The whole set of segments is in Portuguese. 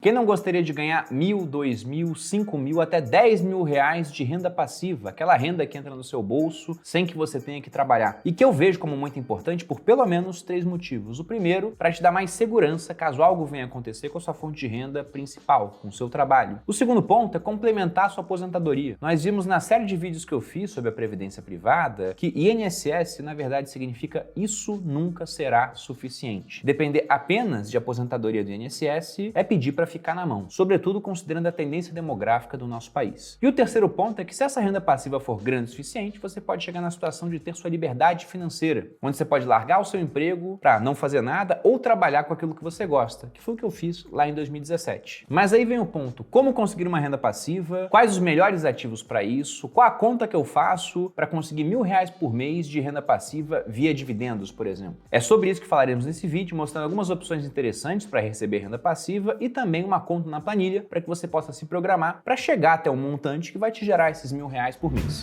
Quem não gostaria de ganhar 1.000, 2.000, 5.000, até 10.000 reais de renda passiva, aquela renda que entra no seu bolso sem que você tenha que trabalhar? E que eu vejo como muito importante por pelo menos 3 motivos. O primeiro, para te dar mais segurança caso algo venha acontecer com a sua fonte de renda principal, com o seu trabalho. O segundo ponto é complementar a sua aposentadoria. Nós vimos na série de vídeos que eu fiz sobre a previdência privada que INSS, na verdade, significa isso nunca será suficiente. Depender apenas de aposentadoria do INSS é pedir para ficar na mão, sobretudo considerando a tendência demográfica do nosso país. E o terceiro ponto é que se essa renda passiva for grande o suficiente, você pode chegar na situação de ter sua liberdade financeira, onde você pode largar o seu emprego para não fazer nada ou trabalhar com aquilo que você gosta, que foi o que eu fiz lá em 2017. Mas aí vem o ponto, como conseguir uma renda passiva, quais os melhores ativos para isso, qual a conta que eu faço para conseguir R$1.000 por mês de renda passiva via dividendos, por exemplo. É sobre isso que falaremos nesse vídeo, mostrando algumas opções interessantes para receber renda passiva e também uma conta na planilha para que você possa se programar para chegar até um montante que vai te gerar esses R$1.000 por mês.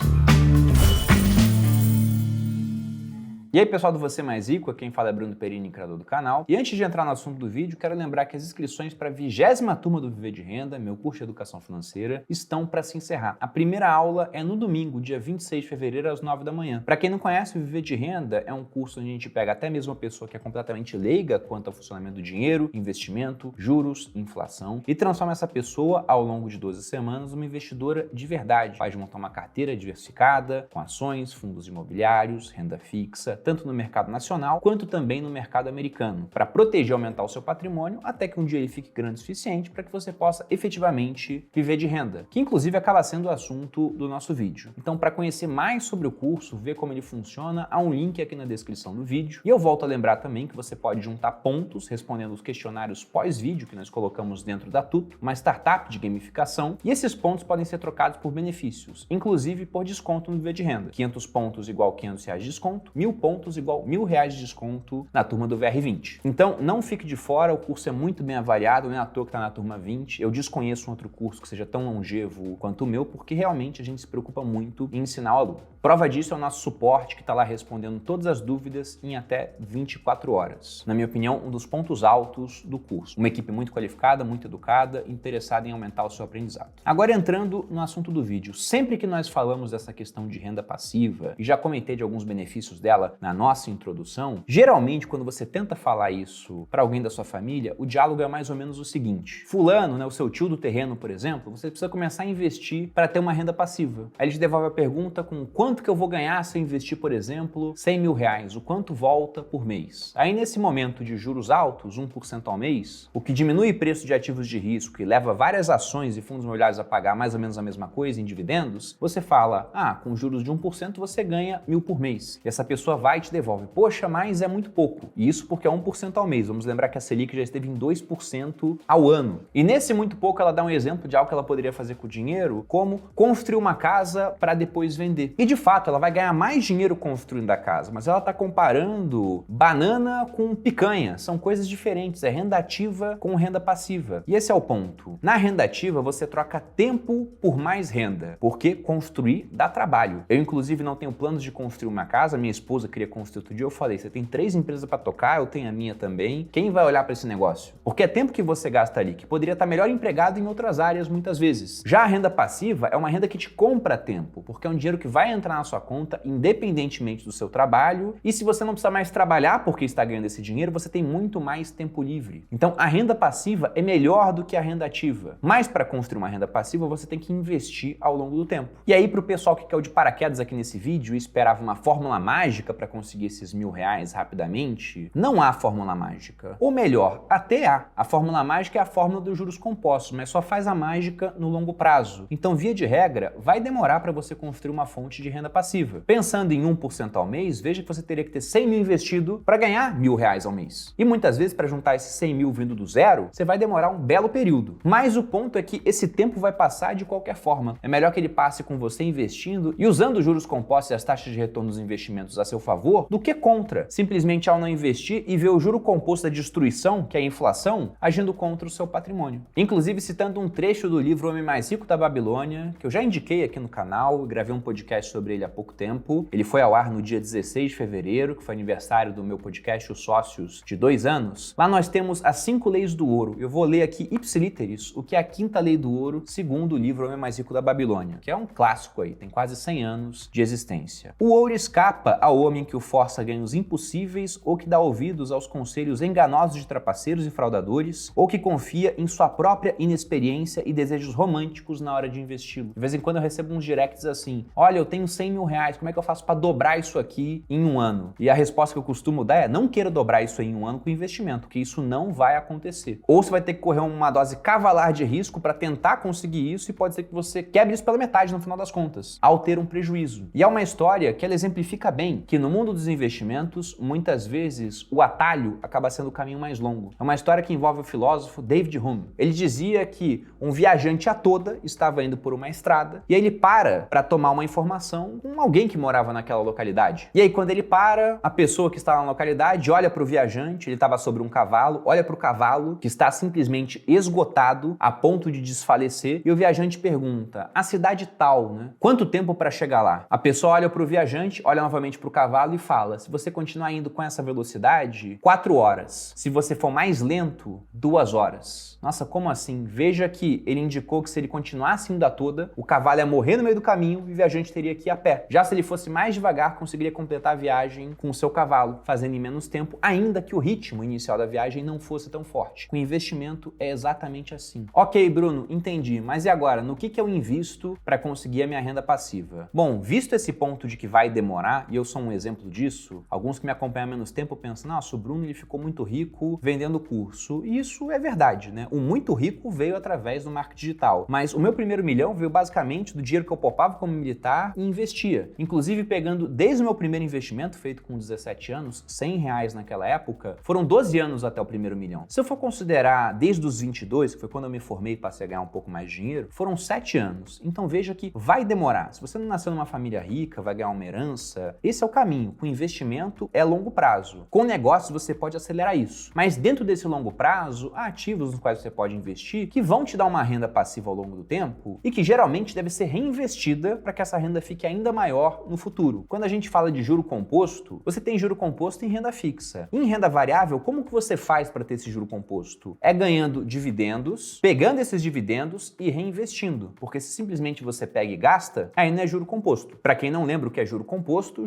E aí, pessoal do Você Mais Rico, quem fala é Bruno Perini, criador do canal. E antes de entrar no assunto do vídeo, quero lembrar que as inscrições para a 20ª turma do Viver de Renda, meu curso de educação financeira, estão para se encerrar. A primeira aula é no domingo, dia 26 de fevereiro, às 9 da manhã. Para quem não conhece, o Viver de Renda é um curso onde a gente pega até mesmo uma pessoa que é completamente leiga quanto ao funcionamento do dinheiro, investimento, juros, inflação, e transforma essa pessoa, ao longo de 12 semanas, numa investidora de verdade. Faz montar uma carteira diversificada, com ações, fundos imobiliários, renda fixa, tanto no mercado nacional quanto também no mercado americano, para proteger e aumentar o seu patrimônio até que um dia ele fique grande o suficiente para que você possa efetivamente viver de renda, que inclusive acaba sendo o assunto do nosso vídeo. Então, para conhecer mais sobre o curso, ver como ele funciona, há um link aqui na descrição do vídeo. E eu volto a lembrar também que você pode juntar pontos respondendo os questionários pós-vídeo que nós colocamos dentro da TUP, uma startup de gamificação, e esses pontos podem ser trocados por benefícios, inclusive por desconto no Viver de Renda. 500 pontos igual R$500 de desconto, 1.000 pontos igual R$1.000 de desconto na turma do VR20. Então, não fique de fora, o curso é muito bem avaliado, não é à toa que está na turma 20. Eu desconheço um outro curso que seja tão longevo quanto o meu, porque realmente a gente se preocupa muito em ensinar o aluno. Prova disso é o nosso suporte, que está lá respondendo todas as dúvidas em até 24 horas. Na minha opinião, um dos pontos altos do curso. Uma equipe muito qualificada, muito educada, interessada em aumentar o seu aprendizado. Agora, entrando no assunto do vídeo, sempre que nós falamos dessa questão de renda passiva, e já comentei de alguns benefícios dela na nossa introdução, geralmente quando você tenta falar isso para alguém da sua família, o diálogo é mais ou menos o seguinte: fulano, o seu tio do terreno, por exemplo, você precisa começar a investir para ter uma renda passiva. Aí ele te devolve a pergunta com quanto que eu vou ganhar se eu investir, por exemplo, R$100.000, o quanto volta por mês. Aí nesse momento de juros altos, 1% ao mês, o que diminui o preço de ativos de risco e leva várias ações e fundos imobiliários a pagar mais ou menos a mesma coisa em dividendos, você fala, com juros de 1% você ganha 1.000 por mês. E essa pessoa vai e te devolve, poxa, mas é muito pouco. E isso porque é 1% ao mês. Vamos lembrar que a Selic já esteve em 2% ao ano. E nesse muito pouco ela dá um exemplo de algo que ela poderia fazer com o dinheiro, como construir uma casa para depois vender. E de fato, ela vai ganhar mais dinheiro construindo a casa, mas ela está comparando banana com picanha. São coisas diferentes, é renda ativa com renda passiva. E esse é o ponto. Na renda ativa, você troca tempo por mais renda, porque construir dá trabalho. Eu, inclusive, não tenho planos de construir uma casa, minha esposa queria construir outro dia, eu falei, você tem 3 empresas para tocar, eu tenho a minha também, quem vai olhar para esse negócio? Porque é tempo que você gasta ali, que poderia estar melhor empregado em outras áreas muitas vezes. Já a renda passiva é uma renda que te compra tempo, porque é um dinheiro que vai entrar na sua conta independentemente do seu trabalho, e se você não precisa mais trabalhar porque está ganhando esse dinheiro, você tem muito mais tempo livre. Então a renda passiva é melhor do que a renda ativa, mas para construir uma renda passiva você tem que investir ao longo do tempo. E aí para o pessoal que caiu de paraquedas aqui nesse vídeo e esperava uma fórmula mágica para conseguir esses R$1.000 rapidamente, não há fórmula mágica. Ou melhor, até há. A fórmula mágica é a fórmula dos juros compostos, mas só faz a mágica no longo prazo. Então, via de regra, vai demorar para você construir uma fonte de renda passiva. Pensando em 1% ao mês, veja que você teria que ter 100 mil investido para ganhar R$1.000 ao mês. E muitas vezes, para juntar esses 100 mil vindo do zero, você vai demorar um belo período. Mas o ponto é que esse tempo vai passar de qualquer forma. É melhor que ele passe com você investindo e usando os juros compostos e as taxas de retorno dos investimentos a seu favor, favor do que contra, simplesmente ao não investir e ver o juro composto da destruição, que é a inflação, agindo contra o seu patrimônio. Inclusive citando um trecho do livro O Homem Mais Rico da Babilônia, que eu já indiquei aqui no canal, gravei um podcast sobre ele há pouco tempo. Ele foi ao ar no dia 16 de fevereiro, que foi aniversário do meu podcast Os Sócios de 2 anos. Lá nós temos as 5 leis do ouro. Eu vou ler aqui ipsiliteris o que é a 5ª lei do ouro, segundo o livro O Homem Mais Rico da Babilônia, que é um clássico aí, tem quase 100 anos de existência. O ouro escapa ao homem que o força a ganhos impossíveis ou que dá ouvidos aos conselhos enganosos de trapaceiros e fraudadores ou que confia em sua própria inexperiência e desejos românticos na hora de investi-lo. De vez em quando eu recebo uns directs assim, olha, eu tenho 100 mil reais, como é que eu faço para dobrar isso aqui em um ano? E a resposta que eu costumo dar é, não queira dobrar isso em um ano com investimento, porque isso não vai acontecer. Ou você vai ter que correr uma dose cavalar de risco para tentar conseguir isso e pode ser que você quebre isso pela metade no final das contas, ao ter um prejuízo. E é uma história que ela exemplifica bem que no mundo dos investimentos, muitas vezes, o atalho acaba sendo o caminho mais longo. É uma história que envolve o filósofo David Hume. Ele dizia que um viajante a toda estava indo por uma estrada e aí ele para tomar uma informação com alguém que morava naquela localidade. E aí quando ele para, a pessoa que está na localidade olha para o viajante, ele estava sobre um cavalo, olha para o cavalo que está simplesmente esgotado a ponto de desfalecer e o viajante pergunta, a cidade tal, né? Quanto tempo para chegar lá? A pessoa olha para o viajante, olha novamente para o cavalo e fala, se você continuar indo com essa velocidade, 4 horas. Se você for mais lento, 2 horas. Nossa, como assim? Veja que ele indicou que se ele continuasse indo a toda, o cavalo ia morrer no meio do caminho e o viajante teria que ir a pé. Já se ele fosse mais devagar, conseguiria completar a viagem com o seu cavalo, fazendo em menos tempo, ainda que o ritmo inicial da viagem não fosse tão forte. Com investimento é exatamente assim. Ok, Bruno, entendi, mas e agora? No que eu invisto para conseguir a minha renda passiva? Bom, visto esse ponto de que vai demorar, e eu sou um exemplo disso, alguns que me acompanham há menos tempo pensam, nossa, o Bruno ele ficou muito rico vendendo curso. E isso é verdade, né? O muito rico veio através do marketing digital, mas o meu primeiro milhão veio basicamente do dinheiro que eu poupava como militar e investia. Inclusive pegando desde o meu primeiro investimento, feito com 17 anos, R$100 naquela época, foram 12 anos até o primeiro milhão. Se eu for considerar desde os 22, que foi quando eu me formei e passei a ganhar um pouco mais de dinheiro, foram 7 anos. Então veja que vai demorar. Se você não nasceu numa família rica, vai ganhar uma herança, esse é o caminho. Com investimento é longo prazo. Com negócios você pode acelerar isso. Mas dentro desse longo prazo, há ativos nos quais você pode investir que vão te dar uma renda passiva ao longo do tempo e que geralmente deve ser reinvestida para que essa renda fique ainda maior no futuro. Quando a gente fala de juro composto, você tem juro composto em renda fixa. Em renda variável, como que você faz para ter esse juro composto? É ganhando dividendos, pegando esses dividendos e reinvestindo. Porque se simplesmente você pega e gasta, aí não é juro composto. Para quem não lembra o que é juro composto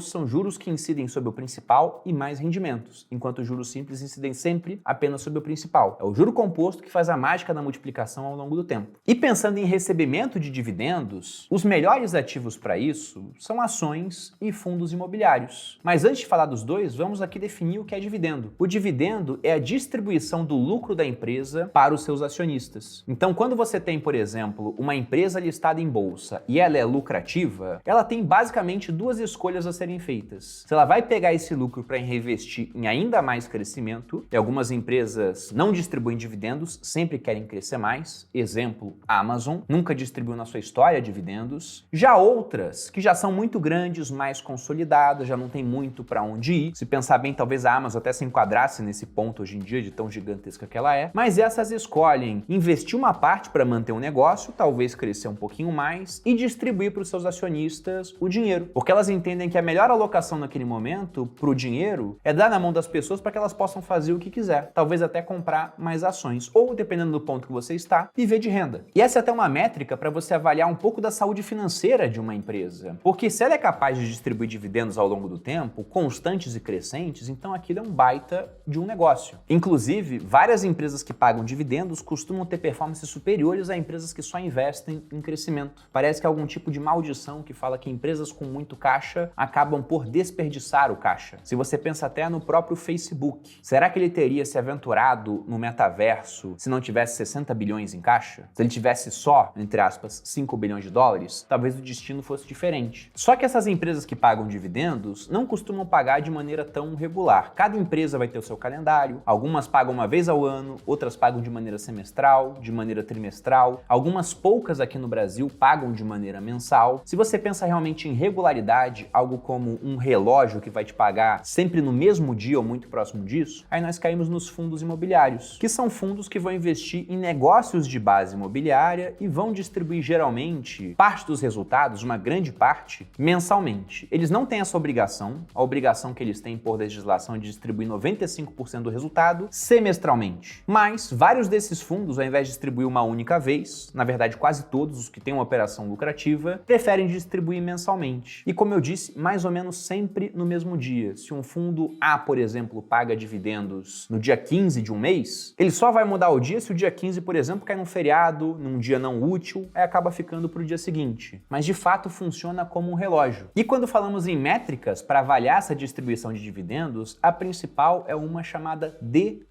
são juros que incidem sobre o principal e mais rendimentos, enquanto os juros simples incidem sempre apenas sobre o principal. É o juro composto que faz a mágica da multiplicação ao longo do tempo. E pensando em recebimento de dividendos, os melhores ativos para isso são ações e fundos imobiliários. Mas antes de falar dos dois, vamos aqui definir o que é dividendo. O dividendo é a distribuição do lucro da empresa para os seus acionistas. Então, quando você tem, por exemplo, uma empresa listada em bolsa e ela é lucrativa, ela tem basicamente 2 escolhas a serem feitas. Se ela vai pegar esse lucro para reinvestir em ainda mais crescimento, e algumas empresas não distribuem dividendos, sempre querem crescer mais. Exemplo, a Amazon nunca distribuiu na sua história dividendos. Já outras, que já são muito grandes, mais consolidadas, já não tem muito para onde ir. Se pensar bem, talvez a Amazon até se enquadrasse nesse ponto hoje em dia, de tão gigantesca que ela é. Mas essas escolhem investir uma parte para manter o negócio, talvez crescer um pouquinho mais, e distribuir para os seus acionistas o dinheiro. Porque elas entendem que a melhor alocação naquele momento para o dinheiro é dar na mão das pessoas para que elas possam fazer o que quiser. Talvez até comprar mais ações. Ou, dependendo do ponto que você está, viver de renda. E essa é até uma métrica para você avaliar um pouco da saúde financeira de uma empresa. Porque se ela é capaz de distribuir dividendos ao longo do tempo, constantes e crescentes, então aquilo é um baita de um negócio. Inclusive, várias empresas que pagam dividendos costumam ter performances superiores a empresas que só investem em crescimento. Parece que é algum tipo de maldição que fala que empresas com muito caixa acabam por desperdiçar o caixa. Se você pensa até no próprio Facebook, será que ele teria se aventurado no metaverso se não tivesse 60 bilhões em caixa? Se ele tivesse só, entre aspas, 5 bilhões de dólares, talvez o destino fosse diferente. Só que essas empresas que pagam dividendos não costumam pagar de maneira tão regular. Cada empresa vai ter o seu calendário, algumas pagam uma vez ao ano, outras pagam de maneira semestral, de maneira trimestral, algumas poucas aqui no Brasil pagam de maneira mensal. Se você pensa realmente em regularidade, algo como como um relógio que vai te pagar sempre no mesmo dia ou muito próximo disso, aí nós caímos nos fundos imobiliários, que são fundos que vão investir em negócios de base imobiliária e vão distribuir geralmente parte dos resultados, uma grande parte, mensalmente. Eles não têm essa obrigação, a obrigação que eles têm por legislação é de distribuir 95% do resultado semestralmente. Mas vários desses fundos, ao invés de distribuir uma única vez, na verdade quase todos os que têm uma operação lucrativa, preferem distribuir mensalmente. E como eu disse, mais ou menos sempre no mesmo dia. Se um fundo A, por exemplo, paga dividendos no dia 15 de um mês, ele só vai mudar o dia se o dia 15, por exemplo, cai num feriado, num dia não útil, aí acaba ficando para o dia seguinte. Mas de fato funciona como um relógio. E quando falamos em métricas para avaliar essa distribuição de dividendos, a principal é uma chamada DY,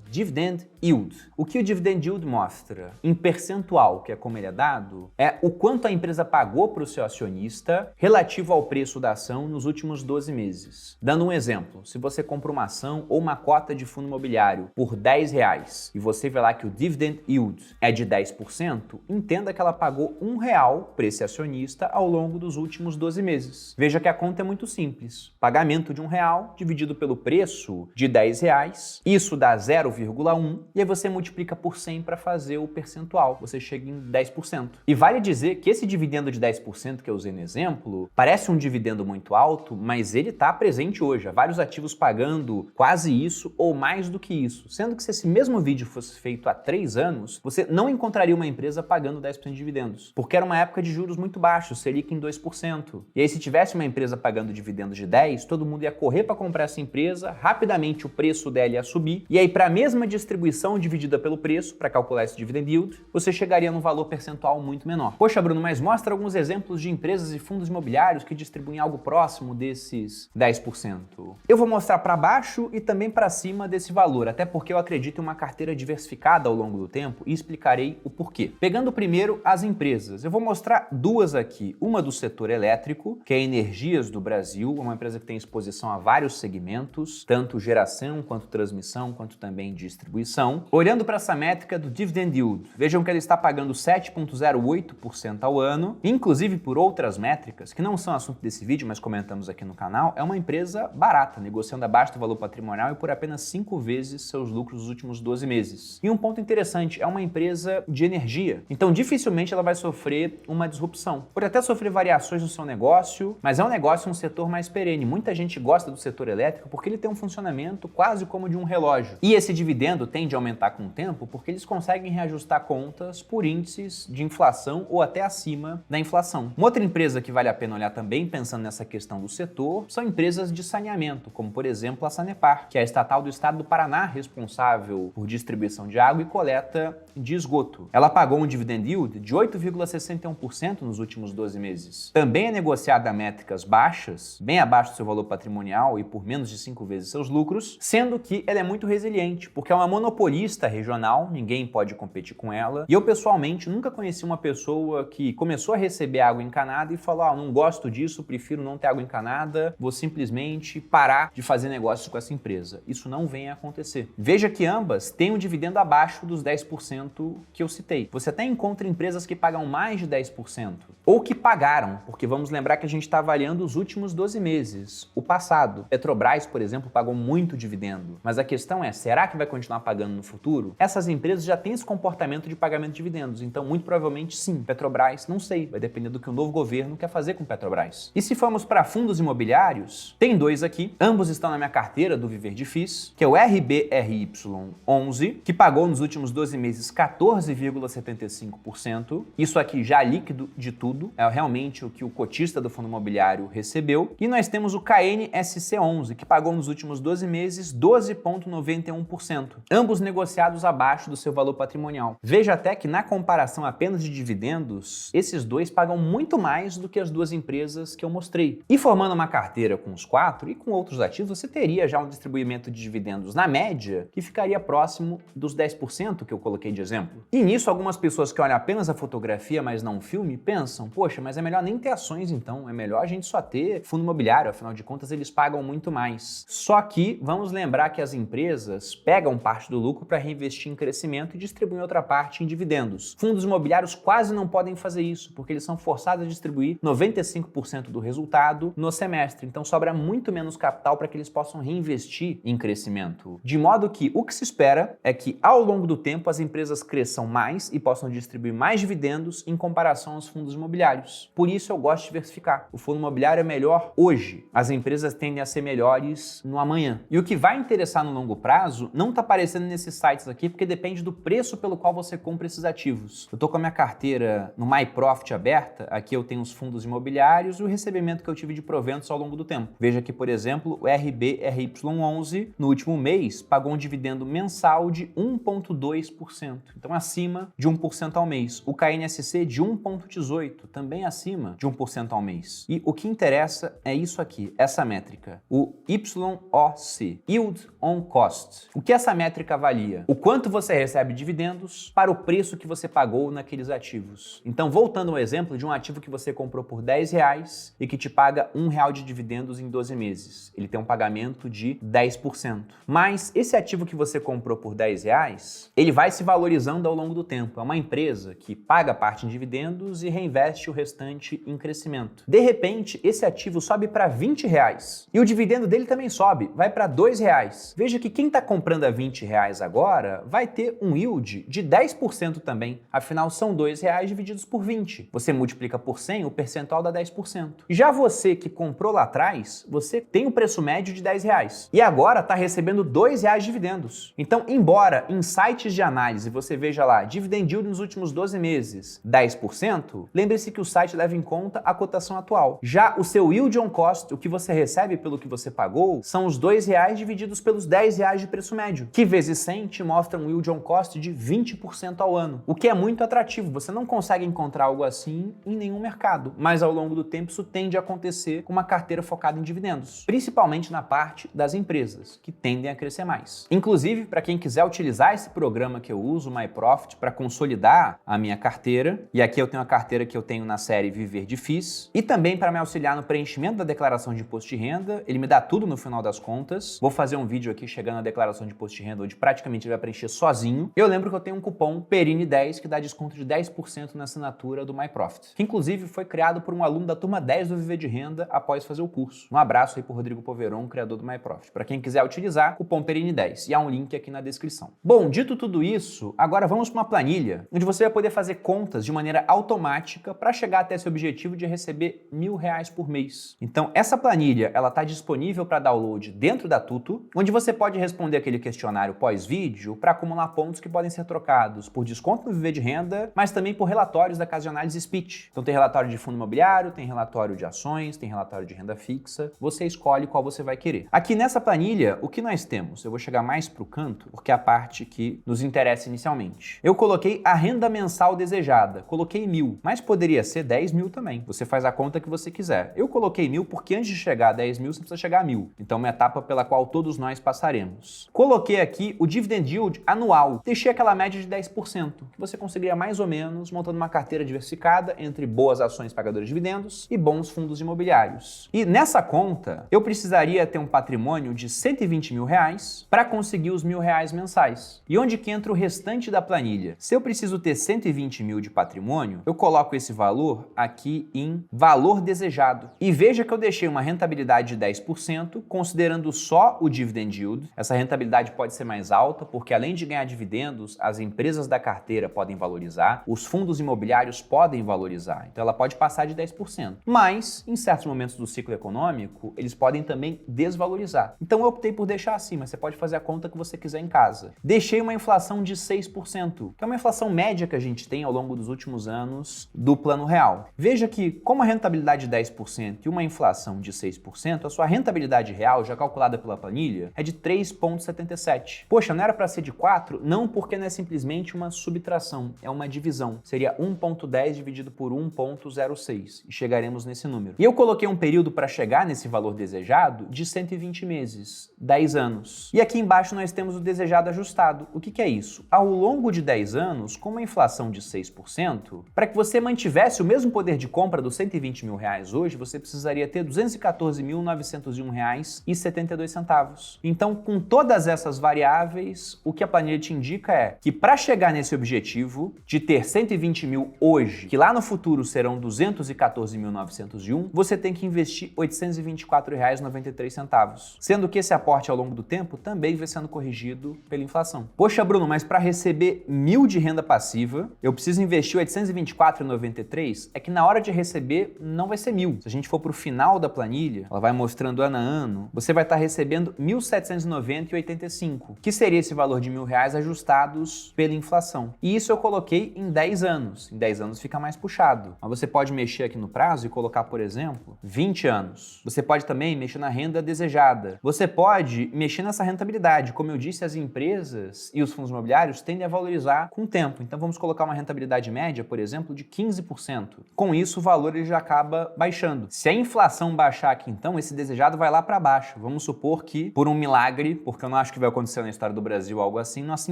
Dividend Yield. O que o Dividend Yield mostra em percentual, que é como ele é dado, é o quanto a empresa pagou para o seu acionista relativo ao preço da ação nos últimos 12 meses. Dando um exemplo, se você compra uma ação ou uma cota de fundo imobiliário por R$10 e você vê lá que o Dividend Yield é de 10%, entenda que ela pagou R$1 para esse acionista ao longo dos últimos 12 meses. Veja que a conta é muito simples. Pagamento de R$1 dividido pelo preço de R$10, isso dá 0,1 e aí você multiplica por 100 para fazer o percentual. Você chega em 10%. E vale dizer que esse dividendo de 10% que eu usei no exemplo parece um dividendo muito alto, mas ele está presente hoje. Há vários ativos pagando quase isso ou mais do que isso. Sendo que se esse mesmo vídeo fosse feito há 3 anos, você não encontraria uma empresa pagando 10% de dividendos, porque era uma época de juros muito baixos, Selic em 2%. E aí se tivesse uma empresa pagando dividendos de 10, todo mundo ia correr para comprar essa empresa, rapidamente o preço dela ia subir, e aí para a mesma distribuição dividida pelo preço, para calcular esse dividend yield, você chegaria num valor percentual muito menor. Poxa, Bruno, mas mostra alguns exemplos de empresas e fundos imobiliários que distribuem algo próximo desses 10%. Eu vou mostrar para baixo e também para cima desse valor, até porque eu acredito em uma carteira diversificada ao longo do tempo e explicarei o porquê. Pegando primeiro as empresas, eu vou mostrar duas aqui. Uma do setor elétrico, que é a Energias do Brasil, uma empresa que tem exposição a vários segmentos, tanto geração, quanto transmissão, quanto também distribuição. Olhando para essa métrica do Dividend Yield, vejam que ele está pagando 7,08% ao ano, inclusive por outras métricas, que não são assunto desse vídeo, mas comentamos aqui no canal, é uma empresa barata, negociando abaixo do valor patrimonial e por apenas 5 vezes seus lucros nos últimos 12 meses. E um ponto interessante, é uma empresa de energia, então dificilmente ela vai sofrer uma disrupção. Pode até sofrer variações no seu negócio, mas é um negócio, um setor mais perene. Muita gente gosta do setor elétrico porque ele tem um funcionamento quase como de um relógio. E esse dividendo tende a aumentar com o tempo porque eles conseguem reajustar contas por índices de inflação ou até acima da inflação. Uma outra empresa que vale a pena olhar também, pensando nessa questão do setor, são empresas de saneamento, como por exemplo a Sanepar, que é a estatal do estado do Paraná, responsável por distribuição de água e coleta de esgoto. Ela pagou um dividend yield de 8,61% nos últimos 12 meses. Também é negociada a métricas baixas, bem abaixo do seu valor patrimonial e por menos de 5 vezes seus lucros, sendo que ela é muito resiliente, porque é uma monopolista regional, ninguém pode competir com ela. E eu pessoalmente nunca conheci uma pessoa que começou a receber água encanada e falou: não gosto disso, prefiro não ter água encanada, vou simplesmente parar de fazer negócios com essa empresa. Isso não vem a acontecer. Veja que ambas têm um dividendo abaixo dos 10% que eu citei. Você até encontra empresas que pagam mais de 10%, ou que pagaram, porque vamos lembrar que a gente está avaliando os últimos 12 meses, o passado. Petrobras, por exemplo, pagou muito dividendo, mas a questão é, será que vai continuar pagando no futuro? Essas empresas já têm esse comportamento de pagamento de dividendos, então muito provavelmente sim. Petrobras, não sei, vai depender do que o novo governo quer fazer com Petrobras. E se formos para fundos imobiliários, tem dois aqui, ambos estão na minha carteira do Viver de FIIs, que é o RBRY11, que pagou nos últimos 12 meses 14,75%. Isso aqui já líquido de tudo, é realmente o que o cotista do fundo imobiliário recebeu. E nós temos o KNSC11, que pagou nos últimos 12 meses 12,91%. Ambos negociados abaixo do seu valor patrimonial. Veja até que na comparação apenas de dividendos, esses dois pagam muito mais do que as duas empresas que eu mostrei. E formando uma carteira com os 4 e com outros ativos, você teria já um distribuimento de dividendos na média que ficaria próximo dos 10% que eu coloquei de exemplo. E nisso, algumas pessoas que olham apenas a fotografia, mas não o filme, pensam: poxa, mas é melhor nem ter ações então, é melhor a gente só ter fundo imobiliário, afinal de contas eles pagam muito mais. Só que vamos lembrar que as empresas pegam parte do lucro para reinvestir em crescimento e distribuem outra parte em dividendos. Fundos imobiliários quase não podem fazer isso, porque eles são forçados a distribuir 95% do resultado mercado no semestre. Então sobra muito menos capital para que eles possam reinvestir em crescimento. De modo que o que se espera é que ao longo do tempo as empresas cresçam mais e possam distribuir mais dividendos em comparação aos fundos imobiliários. Por isso eu gosto de diversificar. O fundo imobiliário é melhor hoje. As empresas tendem a ser melhores no amanhã. E o que vai interessar no longo prazo não está aparecendo nesses sites aqui porque depende do preço pelo qual você compra esses ativos. Eu estou com a minha carteira no MyProfit aberta. Aqui eu tenho os fundos imobiliários e o recebimento que eu tive de proventos ao longo do tempo. Veja que, por exemplo, o RBRY11 no último mês pagou um dividendo mensal de 1,2%. Então acima de 1% ao mês. O KNSC de 1,18%, também acima de 1% ao mês. E o que interessa é isso aqui, essa métrica, o YOC, Yield on Cost. O que essa métrica avalia? O quanto você recebe dividendos para o preço que você pagou naqueles ativos. Então, voltando ao exemplo de um ativo que você comprou por R$10 e que te paga R$1 de dividendos em 12 meses. Ele tem um pagamento de 10%. Mas esse ativo que você comprou por R$10, ele vai se valorizando ao longo do tempo. É uma empresa que paga parte em dividendos e reinveste o restante em crescimento. De repente, esse ativo sobe para R$20 e o dividendo dele também sobe, vai para R$2. Veja que quem está comprando a R$20 agora vai ter um yield de 10% também. Afinal, são R$2 divididos por 20. Você multiplica por 100, o percentual dá 10%. Já você que comprou lá atrás, você tem um preço médio de R$10 e agora está recebendo R$2 de dividendos. Então, embora em sites de análise você veja lá dividend yield nos últimos 12 meses 10%, lembre-se que o site leva em conta a cotação atual. Já o seu yield on cost, o que você recebe pelo que você pagou, são os R$2 divididos pelos R$10 de preço médio, que vezes 100 te mostra um yield on cost de 20% ao ano, o que é muito atrativo. Você não consegue encontrar algo assim em nenhum mercado, mas ao longo do tempo isso tende a acontecer com uma carteira focada em dividendos, principalmente na parte das empresas, que tendem a crescer mais. Inclusive, para quem quiser utilizar esse programa que eu uso, o MyProfit, para consolidar a minha carteira, e aqui eu tenho a carteira que eu tenho na série Viver de FIIs, e também para me auxiliar no preenchimento da declaração de imposto de renda, ele me dá tudo no final das contas. Vou fazer um vídeo aqui chegando na declaração de imposto de renda, onde praticamente ele vai preencher sozinho. Eu lembro que eu tenho um cupom PERINE10 que dá desconto de 10% na assinatura do MyProfit, que inclusive foi criado por um aluno da turma 10 do Viver de Renda após fazer o curso. Um abraço aí pro Rodrigo Poveron, criador do MyProfit. Para quem quiser utilizar, cupom PERINE10. E há um link aqui na descrição. Bom, dito tudo isso, agora vamos para uma planilha onde você vai poder fazer contas de maneira automática para chegar até esse objetivo de receber R$1.000 por mês. Então, essa planilha, ela está disponível para download dentro da Tuto, onde você pode responder aquele questionário pós-vídeo para acumular pontos que podem ser trocados por desconto no Viver de Renda, mas também por relatórios da Casa de Análise Speech. Então, tem relatório de fundo imobiliário, tem relatório de ações, tem relatório de renda fixa. Você escolhe qual você vai querer. Aqui nessa planilha, o que nós temos? Eu vou chegar mais para o canto, porque é a parte que nos interessa inicialmente. Eu coloquei a renda mensal desejada, coloquei 1.000, mas poderia ser 10.000 também. Você faz a conta que você quiser. Eu coloquei 1.000 porque antes de chegar a 10.000, você precisa chegar a 1.000. Então, uma etapa pela qual todos nós passaremos. Coloquei aqui o dividend yield anual. Deixei aquela média de 10%, que você conseguiria mais ou menos montando uma carteira diversificada entre boas ações pagadoras de dividendos e bons fundos imobiliários. E nessa conta, eu precisaria ter um patrimônio de R$120.000 para conseguir os R$1.000 mensais. E onde que entra o restante da planilha? Se eu preciso ter 120.000 de patrimônio, eu coloco esse valor aqui em valor desejado. E veja que eu deixei uma rentabilidade de 10%, considerando só o dividend yield. Essa rentabilidade pode ser mais alta, porque além de ganhar dividendos, as empresas da carteira podem valorizar, os fundos imobiliários podem valorizar. Então ela pode passar de 10%. Mas, em certos momentos do ciclo econômico, eles podem também desvalorizar. Então eu optei por deixar assim, mas você pode fazer a conta que você quiser em casa. Deixei uma inflação de 6%, que é uma inflação média que a gente tem ao longo dos últimos anos do Plano Real. Veja que, com uma rentabilidade de 10% e uma inflação de 6%, a sua rentabilidade real, já calculada pela planilha, é de 3,77. Poxa, não era para ser de 4? Não, porque não é simplesmente uma subtração, é uma divisão. Seria 1,10 dividido por 1,06 e chegaremos nesse número. E eu coloquei um período para chegar nesse valor desejado de 120 meses, 10 anos. E aqui embaixo nós temos o desejado ajustado. O que é isso? Ao longo de 10 anos, com uma inflação de 6%, para que você mantivesse o mesmo poder de compra dos R$120.000 hoje, você precisaria ter R$214.901,72. Então, com todas essas variáveis, o que a planilha te indica é que para chegar nesse objetivo de ter 120.000 hoje, que lá no futuro serão 214.901, 2021, você tem que investir R$ 824,93, sendo que esse aporte ao longo do tempo também vai sendo corrigido pela inflação. Poxa, Bruno, mas para receber 1.000 de renda passiva, eu preciso investir R$ 824,93? É que na hora de receber não vai ser 1.000. Se a gente for para o final da planilha, ela vai mostrando ano a ano, você vai estar recebendo R$ 1.790,85, que seria esse valor de R$ 1.000 ajustados pela inflação. E isso eu coloquei em 10 anos. Em 10 anos fica mais puxado. Mas você pode mexer aqui no prazo e colocar, por exemplo, 20 anos. Você pode também mexer na renda desejada. Você pode mexer nessa rentabilidade. Como eu disse, as empresas e os fundos imobiliários tendem a valorizar com o tempo. Então vamos colocar uma rentabilidade média, por exemplo, de 15%. Com isso, o valor ele já acaba baixando. Se a inflação baixar aqui, então, esse desejado vai lá para baixo. Vamos supor que, por um milagre, porque eu não acho que vai acontecer na história do Brasil algo assim, nossa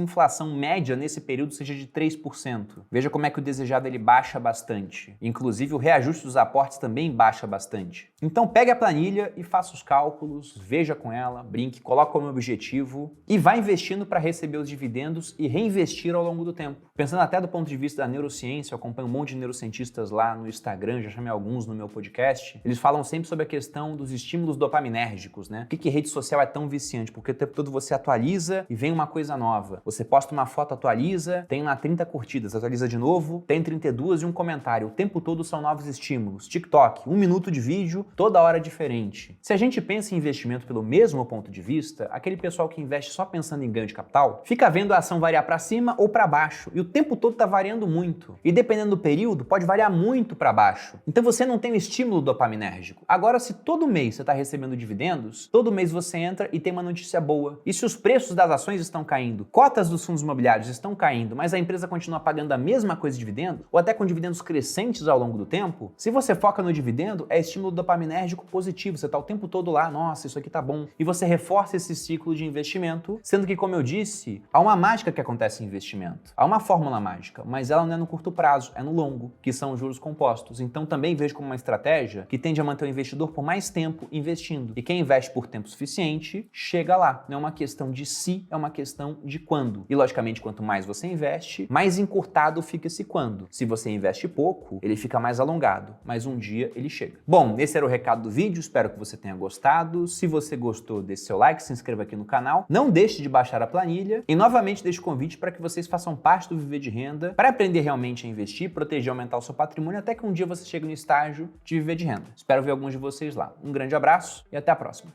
inflação média nesse período seja de 3%. Veja como é que o desejado ele baixa bastante. Inclusive, o reajuste dos aportes também baixa bastante. Então, pegue a planilha e faça os cálculos, veja com ela, brinque, coloque como objetivo e vá investindo para receber os dividendos e reinvestir ao longo do tempo. Pensando até do ponto de vista da neurociência, eu acompanho um monte de neurocientistas lá no Instagram, já chamei alguns no meu podcast, eles falam sempre sobre a questão dos estímulos dopaminérgicos, né? Por que rede social é tão viciante? Porque o tempo todo você atualiza e vem uma coisa nova. Você posta uma foto, atualiza, tem lá 30 curtidas, atualiza de novo, tem 32 e um comentário. O tempo todo são novos estímulos. TikTok, 1 minuto de vídeo, toda hora diferente. Se a gente pensa em investimento pelo mesmo ponto de vista, aquele pessoal que investe só pensando em ganho de capital, fica vendo a ação variar para cima ou para baixo. E o tempo todo está variando muito. E dependendo do período, pode variar muito para baixo. Então você não tem o estímulo dopaminérgico. Agora, se todo mês você está recebendo dividendos, todo mês você entra e tem uma notícia boa. E se os preços das ações estão caindo, cotas dos fundos imobiliários estão caindo, mas a empresa continua pagando a mesma coisa de dividendo, ou até com dividendos crescentes ao longo do tempo, se você foca no dividendo, é estímulo dopaminérgico positivo. Você está o tempo todo lá, nossa, isso aqui tá bom. E você reforça esse ciclo de investimento, sendo que, como eu disse, há uma mágica que acontece em investimento. Há uma fórmula mágica, mas ela não é no curto prazo, é no longo, que são os juros compostos. Então também vejo como uma estratégia que tende a manter o investidor por mais tempo investindo. E quem investe por tempo suficiente, chega lá. Não é uma questão de se, é uma questão de quando. E logicamente, quanto mais você investe, mais encurtado fica esse quando. Se você investe pouco, ele fica mais alongado, mas um dia ele chega. Bom, esse era o recado do vídeo, espero que você tenha gostado. Se você gostou, deixe seu like, se inscreva aqui no canal, não deixe de baixar a planilha e novamente deixo o convite para que vocês façam parte do Viver de Renda para aprender realmente a investir, proteger e aumentar o seu patrimônio até que um dia você chegue no estágio de viver de renda. Espero ver alguns de vocês lá. Um grande abraço e até a próxima.